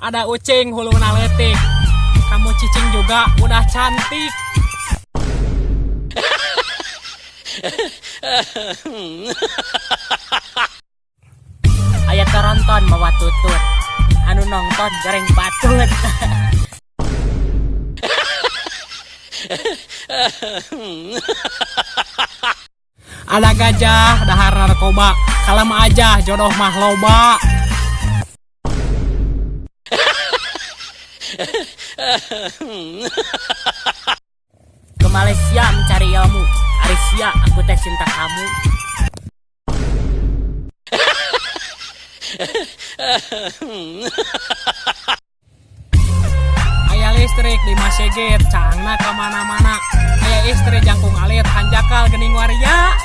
ada ucing huluna leutik. Kamu cicing juga udah cantik. Aya toronton bawa tutut, anu nongton goreng patut. Ada gajah dahar narkoba, kalem aja jodoh mah loba. Ke Malaysia mencari ilmu, Arisia aku teh cinta kamu. Aya listrik di Masjid, cangna kemana-mana. Aya istri jangkung alit, hanjakal gening waria.